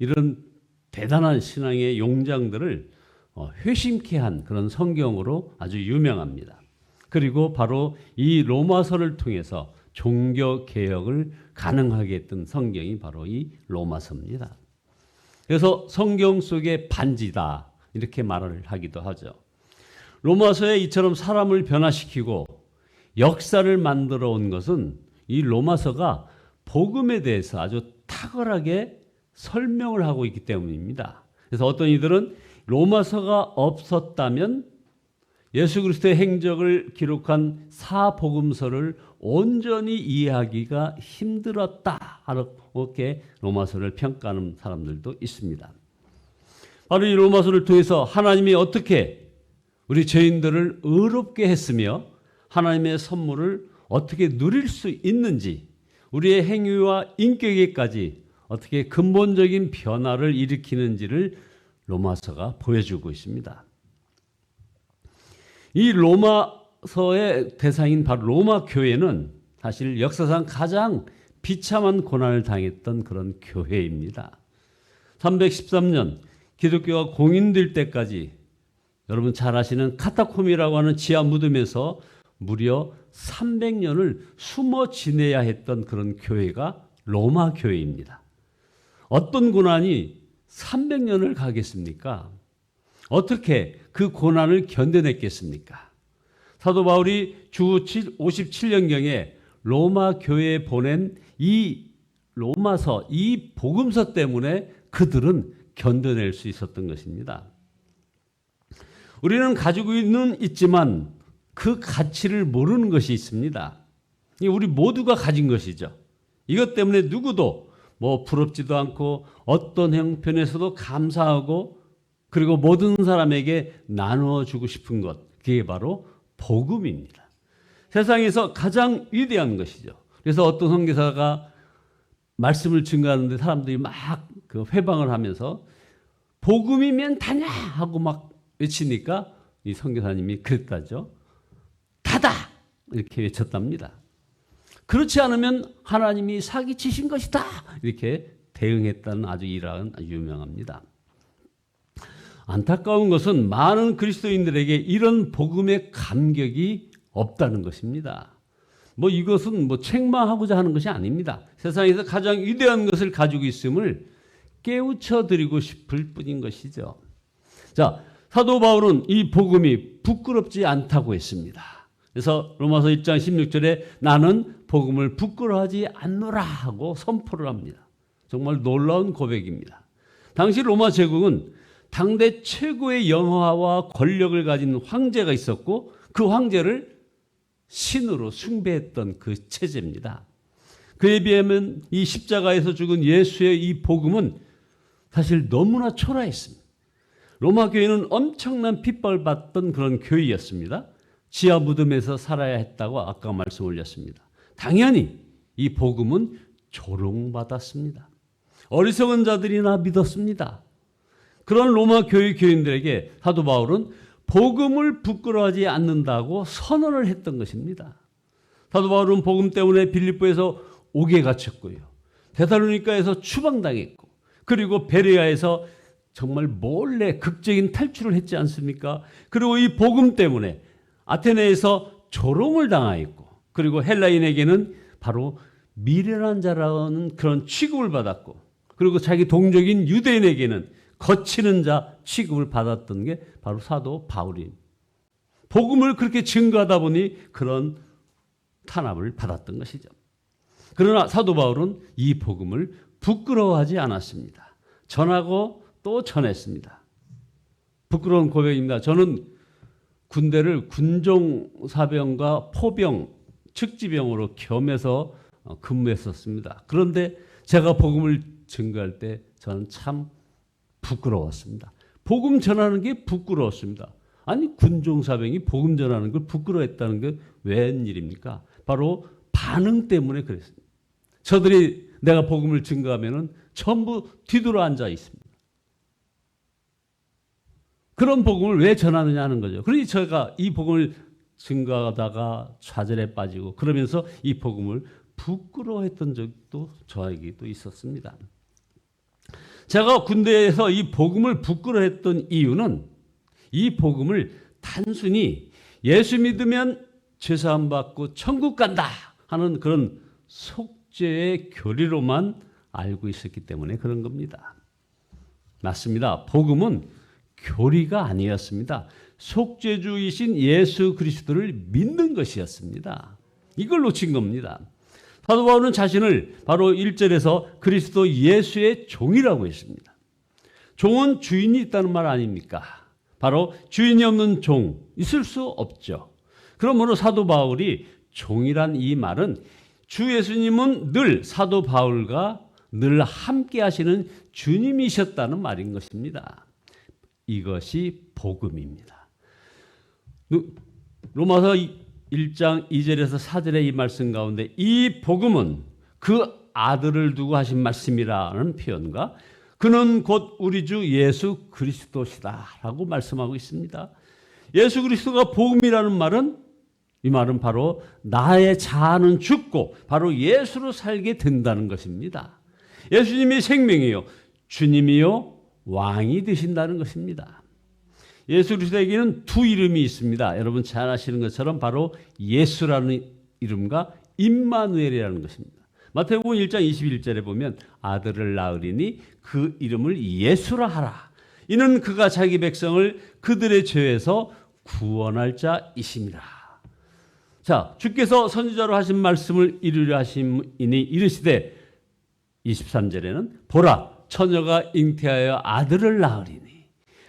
이런 대단한 신앙의 용장들을 회심케 한 그런 성경으로 아주 유명합니다. 그리고 바로 이 로마서를 통해서 종교 개혁을 가능하게 했던 성경이 바로 이 로마서입니다. 그래서 성경 속의 반지다 이렇게 말을 하기도 하죠. 로마서에 이처럼 사람을 변화시키고 역사를 만들어 온 것은 이 로마서가 복음에 대해서 아주 탁월하게 설명을 하고 있기 때문입니다. 그래서 어떤 이들은 로마서가 없었다면 예수 그리스도의 행적을 기록한 사복음서를 온전히 이해하기가 힘들었다 이렇게 로마서를 평가하는 사람들도 있습니다. 바로 이 로마서를 통해서 하나님이 어떻게 우리 죄인들을 의롭게 했으며 하나님의 선물을 어떻게 누릴 수 있는지, 우리의 행위와 인격에까지 어떻게 근본적인 변화를 일으키는지를 로마서가 보여주고 있습니다. 이 로마서의 대상인 바로 로마 교회는 사실 역사상 가장 비참한 고난을 당했던 그런 교회입니다. 313년 기독교가 공인될 때까지 여러분 잘 아시는 카타콤이라고 하는 지하 무덤에서 무려 300년을 숨어 지내야 했던 그런 교회가 로마 교회입니다. 어떤 고난이 300년을 가겠습니까? 어떻게 그 고난을 견뎌냈겠습니까? 사도 바울이 주 57년경에 로마 교회에 보낸 이 로마서, 이 복음서 때문에 그들은 견뎌낼 수 있었던 것입니다. 우리는 가지고 있지만 그 가치를 모르는 것이 있습니다. 우리 모두가 가진 것이죠. 이것 때문에 누구도 부럽지도 않고 어떤 형편에서도 감사하고 그리고 모든 사람에게 나누어 주고 싶은 것, 그게 바로 복음입니다. 세상에서 가장 위대한 것이죠. 그래서 어떤 선교사가 말씀을 증거하는데 사람들이 막 그 회방을 하면서 복음이면 다냐 하고 막 외치니까 이 선교사님이 그랬다죠. 다다 이렇게 외쳤답니다. 그렇지 않으면 하나님이 사기치신 것이다 이렇게 대응했다는 아주 일화는 유명합니다. 안타까운 것은 많은 그리스도인들에게 이런 복음의 감격이 없다는 것입니다. 이것은 책망하고자 하는 것이 아닙니다. 세상에서 가장 위대한 것을 가지고 있음을 깨우쳐 드리고 싶을 뿐인 것이죠. 자, 사도 바울은 이 복음이 부끄럽지 않다고 했습니다. 그래서 로마서 1장 16절에 나는 복음을 부끄러워하지 않노라 하고 선포를 합니다. 정말 놀라운 고백입니다. 당시 로마 제국은 당대 최고의 영화와 권력을 가진 황제가 있었고 그 황제를 신으로 숭배했던 그 체제입니다. 그에 비하면 이 십자가에서 죽은 예수의 이 복음은 사실 너무나 초라했습니다. 로마 교회는 엄청난 핍박을 받던 그런 교회였습니다. 지하 무덤에서 살아야 했다고 아까 말씀 올렸습니다. 당연히 이 복음은 조롱받았습니다. 어리석은 자들이나 믿었습니다. 그런 로마 교회 교인들에게 사도 바울은 복음을 부끄러워하지 않는다고 선언을 했던 것입니다. 사도 바울은 복음 때문에 빌립보에서 옥에 갇혔고요. 데살로니가에서 추방당했고 그리고 베레아에서 정말 몰래 극적인 탈출을 했지 않습니까? 그리고 이 복음 때문에 아테네에서 조롱을 당하였고 그리고 헬라인에게는 바로 미련한 자라는 그런 취급을 받았고 그리고 자기 동족인 유대인에게는 거치는 자 취급을 받았던 게 바로 사도 바울입니다. 복음을 그렇게 증거하다 보니 그런 탄압을 받았던 것이죠. 그러나 사도 바울은 이 복음을 부끄러워하지 않았습니다. 전하고 또 전했습니다. 부끄러운 고백입니다. 저는 군대를 군종사병과 포병, 측지병으로 겸해서 근무했었습니다. 그런데 제가 복음을 증거할 때 저는 참 부끄러웠습니다. 복음 전하는 게 부끄러웠습니다. 아니 군종사병이 복음 전하는 걸 부끄러워했다는 게 웬일입니까? 바로 반응 때문에 그랬습니다. 저들이 내가 복음을 증거하면은 전부 뒤돌아 앉아 있습니다. 그런 복음을 왜 전하느냐 하는 거죠. 그러니 제가 이 복음을 증거하다가 좌절에 빠지고 그러면서 이 복음을 부끄러워했던 적도 저에게도 있었습니다. 제가 군대에서 이 복음을 부끄러워했던 이유는 이 복음을 단순히 예수 믿으면 죄사함 받고 천국 간다 하는 그런 속죄의 교리로만 알고 있었기 때문에 그런 겁니다. 맞습니다. 복음은 교리가 아니었습니다. 속죄주이신 예수 그리스도를 믿는 것이었습니다. 이걸 놓친 겁니다. 사도 바울은 자신을 바로 1절에서 그리스도 예수의 종이라고 했습니다. 종은 주인이 있다는 말 아닙니까? 바로 주인이 없는 종 있을 수 없죠. 그러므로 사도 바울이 종이란 이 말은 주 예수님은 늘 사도 바울과 늘 함께 하시는 주님이셨다는 말인 것입니다. 이것이 복음입니다. 로마서 1장 2절에서 4절의 이 말씀 가운데 이 복음은 그 아들을 두고 하신 말씀이라는 표현과 그는 곧 우리 주 예수 그리스도시다 라고 말씀하고 있습니다. 예수 그리스도가 복음이라는 말은 이 말은 바로 나의 자아는 죽고 바로 예수로 살게 된다는 것입니다. 예수님이 생명이요 주님이요 왕이 되신다는 것입니다. 예수 그리스도에게는 두 이름이 있습니다. 여러분 잘 아시는 것처럼 바로 예수라는 이름과 임마누엘이라는 것입니다. 마태복음 1장 21절에 보면 아들을 낳으리니 그 이름을 예수라 하라. 이는 그가 자기 백성을 그들의 죄에서 구원할 자이심이라. 자, 주께서 선지자로 하신 말씀을 이루려 하심이니 이르시되 23절에는 보라 처녀가 잉태하여 아들을 낳으리니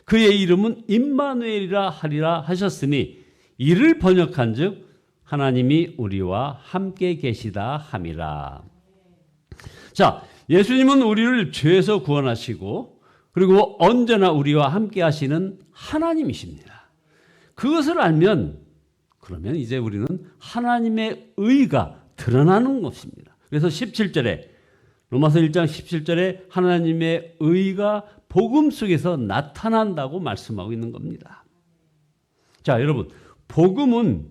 그의 이름은 임마누엘이라 하리라 하셨으니 이를 번역한즉 하나님이 우리와 함께 계시다 함이라. 자, 예수님은 우리를 죄에서 구원하시고 그리고 언제나 우리와 함께 하시는 하나님이십니다. 그것을 알면 그러면 이제 우리는 하나님의 의가 드러나는 것입니다. 그래서 17절에 로마서 1장 17절에 하나님의 의가 복음 속에서 나타난다고 말씀하고 있는 겁니다. 자, 여러분, 복음은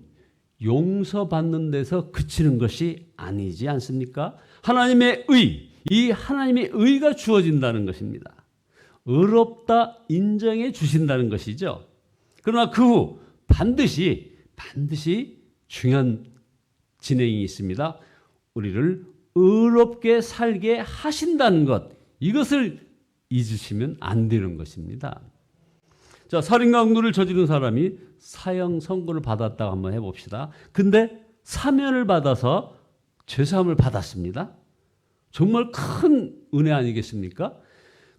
용서받는 데서 그치는 것이 아니지 않습니까? 하나님의 의, 이 하나님의 의가 주어진다는 것입니다. 의롭다 인정해 주신다는 것이죠. 그러나 그 후 반드시 중요한 진행이 있습니다. 우리를 의롭게 살게 하신다는 것, 이것을 잊으시면 안 되는 것입니다. 자, 살인 강도를 저지른 사람이 사형 선고를 받았다고 한번 해봅시다. 근데 사면을 받아서 죄사함을 받았습니다. 정말 큰 은혜 아니겠습니까?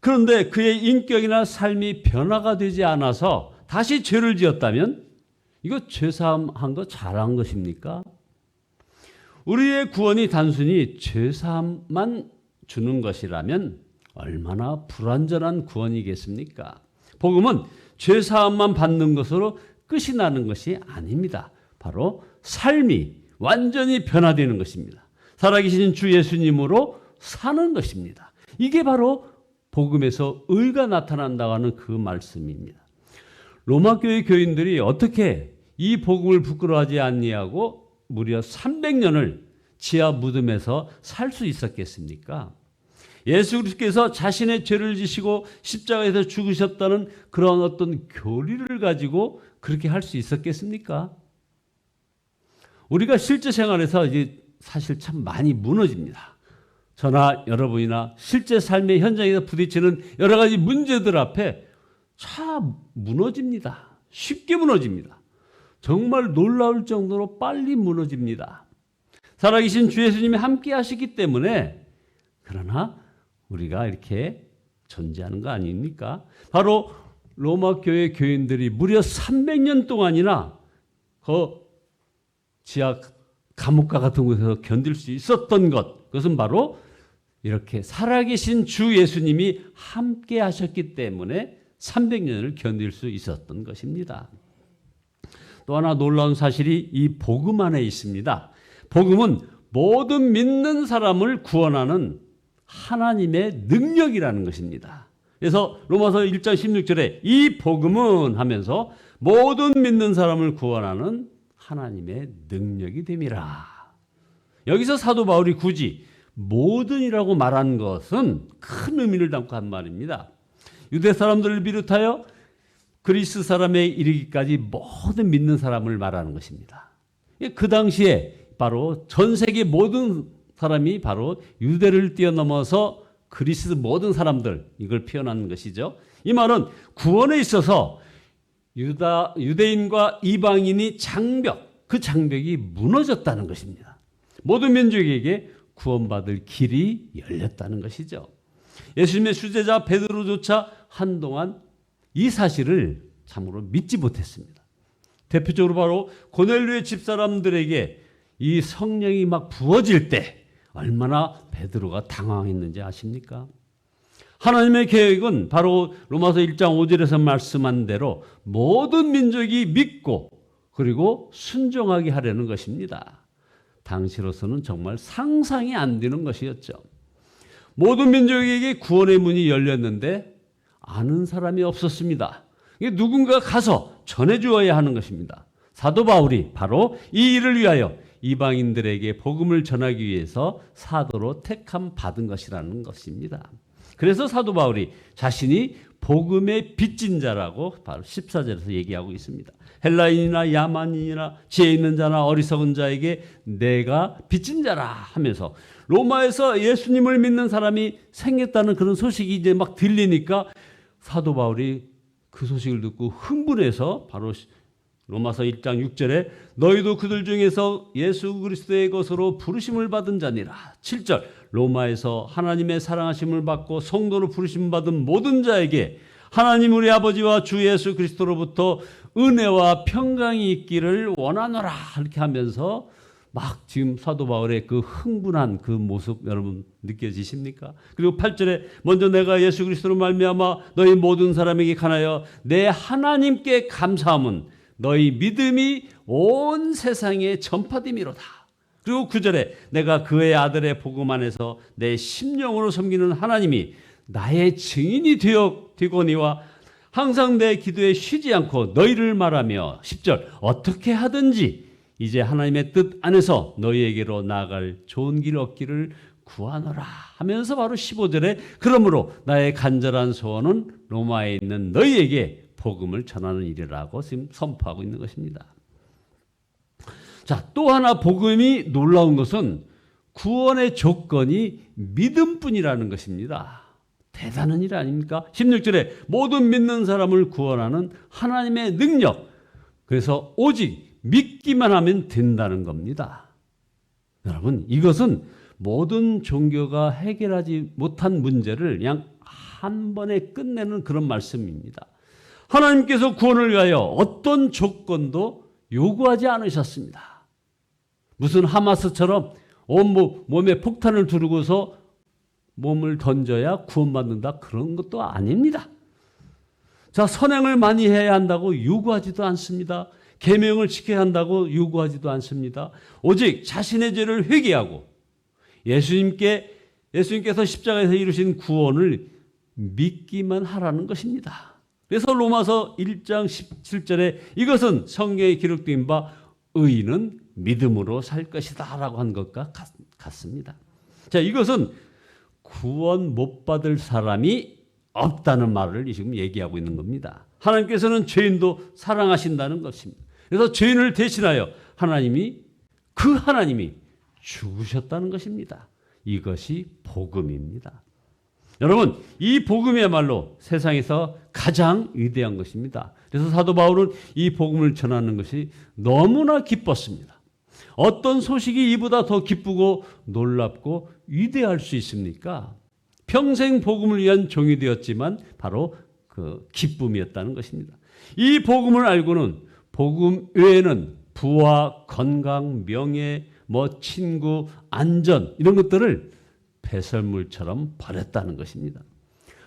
그런데 그의 인격이나 삶이 변화가 되지 않아서 다시 죄를 지었다면 이거 죄사함 한 거 잘한 것입니까? 우리의 구원이 단순히 죄사함만 주는 것이라면 얼마나 불완전한 구원이겠습니까? 복음은 죄사함만 받는 것으로 끝이 나는 것이 아닙니다. 바로 삶이 완전히 변화되는 것입니다. 살아계신 주 예수님으로 사는 것입니다. 이게 바로 복음에서 의가 나타난다고 하는 그 말씀입니다. 로마 교회 교인들이 어떻게 이 복음을 부끄러워하지 않냐고 무려 300년을 지하 무덤에서 살 수 있었겠습니까? 예수 그리스도께서 자신의 죄를 지시고 십자가에서 죽으셨다는 그런 어떤 교리를 가지고 그렇게 할 수 있었겠습니까? 우리가 실제 생활에서 이제 사실 참 많이 무너집니다. 저나 여러분이나 실제 삶의 현장에서 부딪히는 여러 가지 문제들 앞에 참 무너집니다. 쉽게 무너집니다. 정말 놀라울 정도로 빨리 무너집니다. 살아계신 주 예수님이 함께 하시기 때문에 그러나 우리가 이렇게 존재하는 거 아닙니까? 바로 로마 교회 교인들이 무려 300년 동안이나 그 지하 감옥과 같은 곳에서 견딜 수 있었던 것, 그것은 바로 이렇게 살아계신 주 예수님이 함께 하셨기 때문에 300년을 견딜 수 있었던 것입니다. 또 하나 놀라운 사실이 이 복음 안에 있습니다. 복음은 모든 믿는 사람을 구원하는 하나님의 능력이라는 것입니다. 그래서 로마서 1장 16절에 이 복음은 하면서 모든 믿는 사람을 구원하는 하나님의 능력이 됨이라. 여기서 사도 바울이 굳이 모든이라고 말한 것은 큰 의미를 담고 한 말입니다. 유대 사람들을 비롯하여 그리스 사람에 이르기까지 모든 믿는 사람을 말하는 것입니다. 그 당시에 바로 전 세계 모든 사람이 바로 유대를 뛰어넘어서 그리스 모든 사람들, 이걸 표현하는 것이죠. 이 말은 구원에 있어서 유대인과 이방인이 그 장벽이 무너졌다는 것입니다. 모든 민족에게 구원받을 길이 열렸다는 것이죠. 예수님의 수제자 베드로조차 한동안 이 사실을 참으로 믿지 못했습니다. 대표적으로 바로 고넬료의 집사람들에게 이 성령이 막 부어질 때 얼마나 베드로가 당황했는지 아십니까? 하나님의 계획은 바로 로마서 1장 5절에서 말씀한 대로 모든 민족이 믿고 그리고 순종하게 하려는 것입니다. 당시로서는 정말 상상이 안 되는 것이었죠. 모든 민족에게 구원의 문이 열렸는데 아는 사람이 없었습니다. 누군가 가서 전해주어야 하는 것입니다. 사도 바울이 바로 이 일을 위하여 이방인들에게 복음을 전하기 위해서 사도로 택함 받은 것이라는 것입니다. 그래서 사도 바울이 자신이 복음의 빚진 자라고 바로 14절에서 얘기하고 있습니다. 헬라인이나 야만인이나 지혜 있는 자나 어리석은 자에게 내가 빚진 자라 하면서 로마에서 예수님을 믿는 사람이 생겼다는 그런 소식이 이제 막 들리니까 사도 바울이 그 소식을 듣고 흥분해서 바로 로마서 1장 6절에 너희도 그들 중에서 예수 그리스도의 것으로 부르심을 받은 자니라. 7절 로마에서 하나님의 사랑하심을 받고 성도로 부르심 받은 모든 자에게 하나님 우리 아버지와 주 예수 그리스도로부터 은혜와 평강이 있기를 원하노라. 이렇게 하면서 막 지금 사도 바울의 그 흥분한 그 모습 여러분 느껴지십니까? 그리고 8절에 먼저 내가 예수 그리스도로 말미암아 너희 모든 사람에게 간하여 내 하나님께 감사함은 너희 믿음이 온 세상에 전파됨이로다. 그리고 9절에 내가 그의 아들의 복음 안에서 내 심령으로 섬기는 하나님이 나의 증인이 되거니와 항상 내 기도에 쉬지 않고 너희를 말하며 10절 어떻게 하든지 이제 하나님의 뜻 안에서 너희에게로 나아갈 좋은 길 얻기를 구하노라 하면서 바로 15절에 그러므로 나의 간절한 소원은 로마에 있는 너희에게 복음을 전하는 일이라고 지금 선포하고 있는 것입니다. 자, 또 하나 복음이 놀라운 것은 구원의 조건이 믿음뿐이라는 것입니다. 대단한 일 아닙니까? 16절에 모든 믿는 사람을 구원하는 하나님의 능력. 그래서 오직 믿기만 하면 된다는 겁니다. 여러분, 이것은 모든 종교가 해결하지 못한 문제를 그냥 한 번에 끝내는 그런 말씀입니다. 하나님께서 구원을 위하여 어떤 조건도 요구하지 않으셨습니다. 무슨 하마스처럼 온 몸에 폭탄을 두르고서 몸을 던져야 구원받는다 그런 것도 아닙니다. 자, 선행을 많이 해야 한다고 요구하지도 않습니다. 계명을 지켜야 한다고 요구하지도 않습니다. 오직 자신의 죄를 회개하고 예수님께서 십자가에서 이루신 구원을 믿기만 하라는 것입니다. 그래서 로마서 1장 17절에 이것은 성경에 기록된 바 의인은 믿음으로 살 것이다 라고 한 것과 같습니다. 자, 이것은 구원 못 받을 사람이 없다는 말을 지금 얘기하고 있는 겁니다. 하나님께서는 죄인도 사랑하신다는 것입니다. 그래서 죄인을 대신하여 하나님이 죽으셨다는 것입니다. 이것이 복음입니다. 여러분, 이 복음이야말로 세상에서 가장 위대한 것입니다. 그래서 사도 바울은 이 복음을 전하는 것이 너무나 기뻤습니다. 어떤 소식이 이보다 더 기쁘고 놀랍고 위대할 수 있습니까? 평생 복음을 위한 종이 되었지만 바로 그 기쁨이었다는 것입니다. 이 복음을 알고는 복음 외에는 부와 건강, 명예, 친구, 안전 이런 것들을 배설물처럼 버렸다는 것입니다.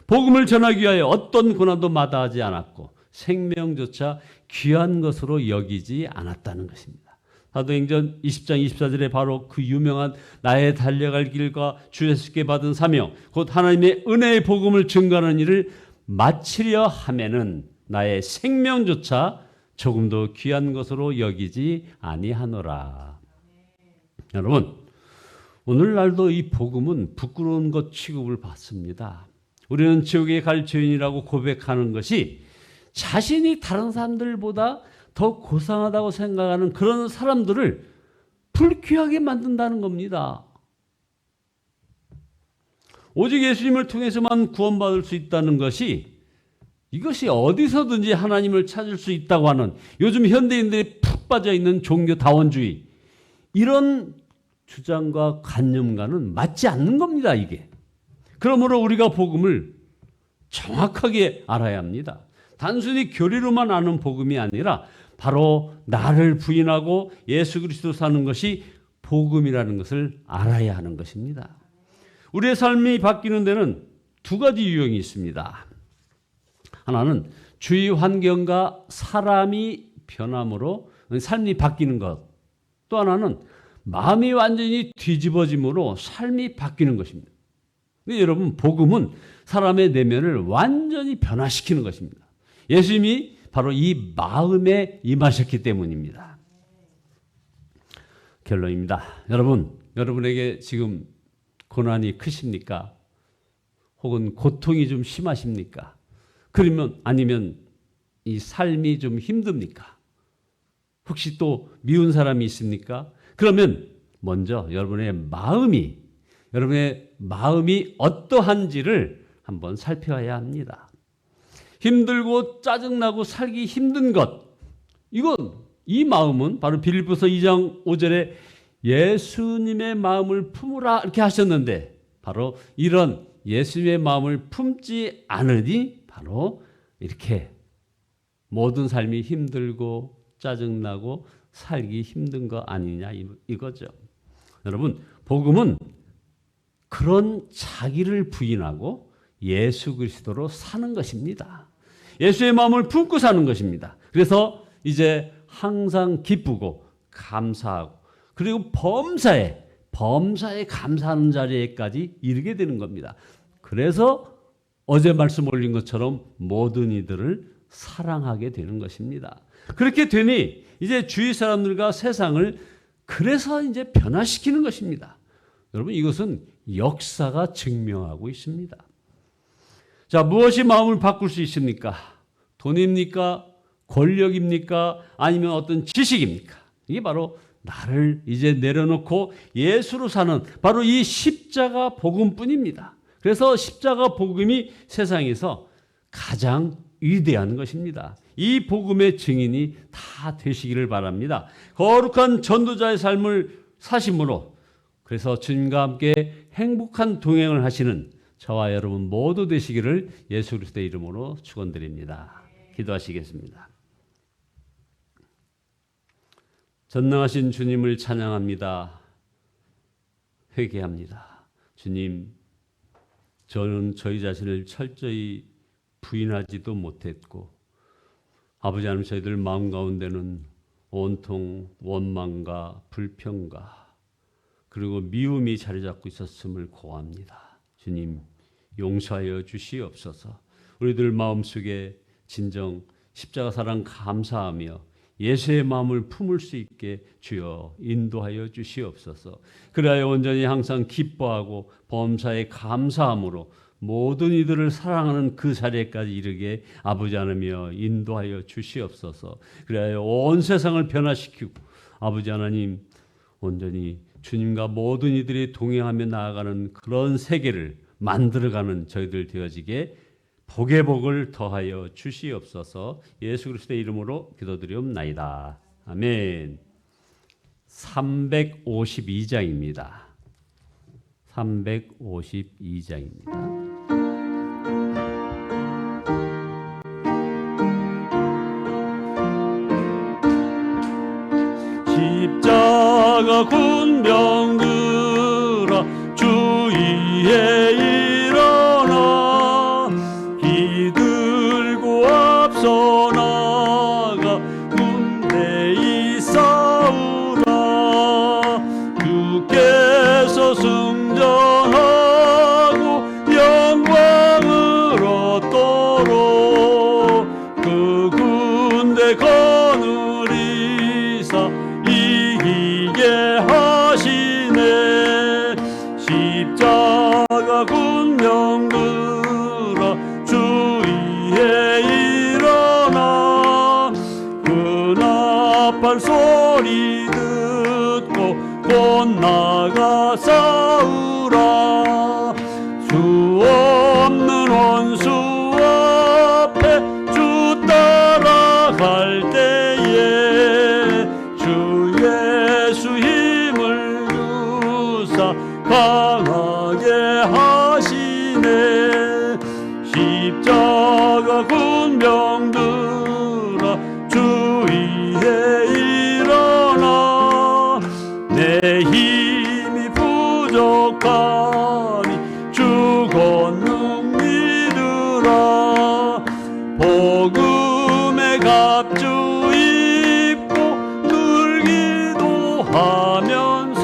복음을 전하기 위하여 어떤 고난도 마다하지 않았고 생명조차 귀한 것으로 여기지 않았다는 것입니다. 사도행전 20장 24절에 바로 그 유명한 나의 달려갈 길과 주 예수께 받은 사명 곧 하나님의 은혜의 복음을 증거하는 일을 마치려 하면은 나의 생명조차 조금도 귀한 것으로 여기지 아니하노라. 여러분, 오늘날도 이 복음은 부끄러운 것 취급을 받습니다. 우리는 지옥에 갈 죄인이라고 고백하는 것이 자신이 다른 사람들보다 더 고상하다고 생각하는 그런 사람들을 불쾌하게 만든다는 겁니다. 오직 예수님을 통해서만 구원받을 수 있다는 것이, 이것이 어디서든지 하나님을 찾을 수 있다고 하는 요즘 현대인들이 푹 빠져있는 종교다원주의, 이런 주장과 관념과는 맞지 않는 겁니다, 이게. 그러므로 우리가 복음을 정확하게 알아야 합니다. 단순히 교리로만 아는 복음이 아니라 바로 나를 부인하고 예수 그리스도 사는 것이 복음이라는 것을 알아야 하는 것입니다. 우리의 삶이 바뀌는 데는 두 가지 유형이 있습니다. 하나는 주위 환경과 사람이 변함으로 삶이 바뀌는 것. 또 하나는 마음이 완전히 뒤집어짐으로 삶이 바뀌는 것입니다. 근데 여러분, 복음은 사람의 내면을 완전히 변화시키는 것입니다. 예수님이 바로 이 마음에 임하셨기 때문입니다. 결론입니다. 여러분에게 지금 고난이 크십니까? 혹은 고통이 좀 심하십니까? 그러면 아니면 이 삶이 좀 힘듭니까? 혹시 또 미운 사람이 있습니까? 그러면 먼저 여러분의 마음이 어떠한지를 한번 살펴야 합니다. 힘들고 짜증나고 살기 힘든 것, 이 마음은 바로 빌립보서 2장 5절에 예수님의 마음을 품으라 이렇게 하셨는데, 바로 이런 예수님의 마음을 품지 않으니 바로 이렇게 모든 삶이 힘들고 짜증나고 살기 힘든 거 아니냐 이거죠. 여러분, 복음은 그런 자기를 부인하고 예수 그리스도로 사는 것입니다. 예수의 마음을 품고 사는 것입니다. 그래서 이제 항상 기쁘고 감사하고, 그리고 범사에 감사하는 자리에까지 이르게 되는 겁니다. 그래서 어제 말씀 올린 것처럼 모든 이들을 사랑하게 되는 것입니다. 그렇게 되니 이제 주위 사람들과 세상을 그래서 이제 변화시키는 것입니다. 여러분, 이것은 역사가 증명하고 있습니다. 자, 무엇이 마음을 바꿀 수 있습니까? 돈입니까? 권력입니까? 아니면 어떤 지식입니까? 이게 바로 나를 이제 내려놓고 예수로 사는 바로 이 십자가 복음뿐입니다. 그래서 십자가 복음이 세상에서 가장 위대한 것입니다. 이 복음의 증인이 다 되시기를 바랍니다. 거룩한 전도자의 삶을 사심으로, 그래서 주님과 함께 행복한 동행을 하시는 저와 여러분 모두 되시기를 예수 그리스도의 이름으로 축원드립니다. 기도하시겠습니다. 전능하신 주님을 찬양합니다. 회개합니다. 주님, 저는 저희 자신을 철저히 부인하지도 못했고, 아버지 하나님, 저희들 마음 가운데는 온통 원망과 불평과 그리고 미움이 자리 잡고 있었음을 고합니다. 주님, 용서하여 주시옵소서. 우리들 마음속에 진정 십자가 사랑 감사하며 예수의 마음을 품을 수 있게 주여 인도하여 주시옵소서. 그래야 온전히 항상 기뻐하고 범사에 감사함으로 모든 이들을 사랑하는 그 자리에까지 이르게 아버지 하나님이여 인도하여 주시옵소서. 그래야 온 세상을 변화시키고 아버지 하나님 온전히 주님과 모든 이들이 동행하며 나아가는 그런 세계를 만들어가는 저희들 되어지게 복의 복을 더하여 주시옵소서. 예수 그리스도의 이름으로 기도드리옵나이다. 아멘. 352장입니다. 352장입니다. 십자가 군병 들어 주 위에 일어나 기들고 앞서 나가 군대이 싸우라. 주께서 승전하고 영광을 얻도록 그 군대 거느리사 이기게 하라. 소리 듣고 곧 나가 싸우라. 수 없는 원수 앞에 주 따라갈 때에 주 예수 힘을 주사 강하게 하시네. 십자가 군병들아 주 위에 일어나. 내 힘이 부족하니 주 권능 믿으라. 복음의 갑주 입고 늘 기도하면서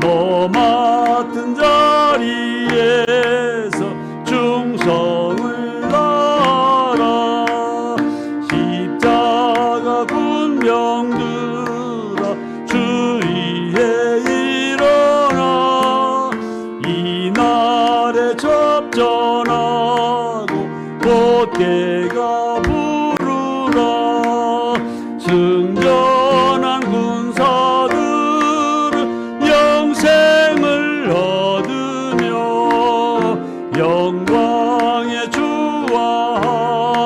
너 맡은 자리에서 충성을 다하라. 십자가 군병들아 주 위에 일어나. 이날에 접전하고 곧개가 부르라. 승전한 군사들은 영생을 얻으며 영광의 주와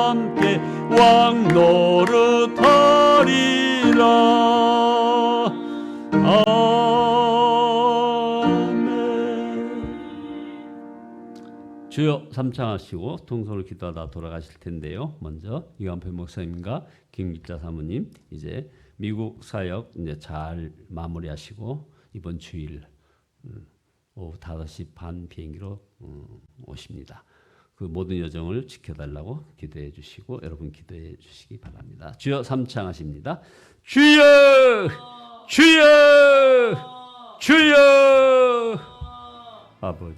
함께 왕 노릇하리라. 아멘. 주여 삼창하시고 통성을 기도하다 돌아가실 텐데요. 먼저 이완표 목사님과 김기자 사모님 이제 미국 사역 이제 잘 마무리하시고 이번 주일 오후 5시 반 비행기로 오십니다. 그 모든 여정을 지켜달라고 기도해 주시고 여러분 기도해 주시기 바랍니다. 주여 삼창하십니다. 주여 주여 주여 아버지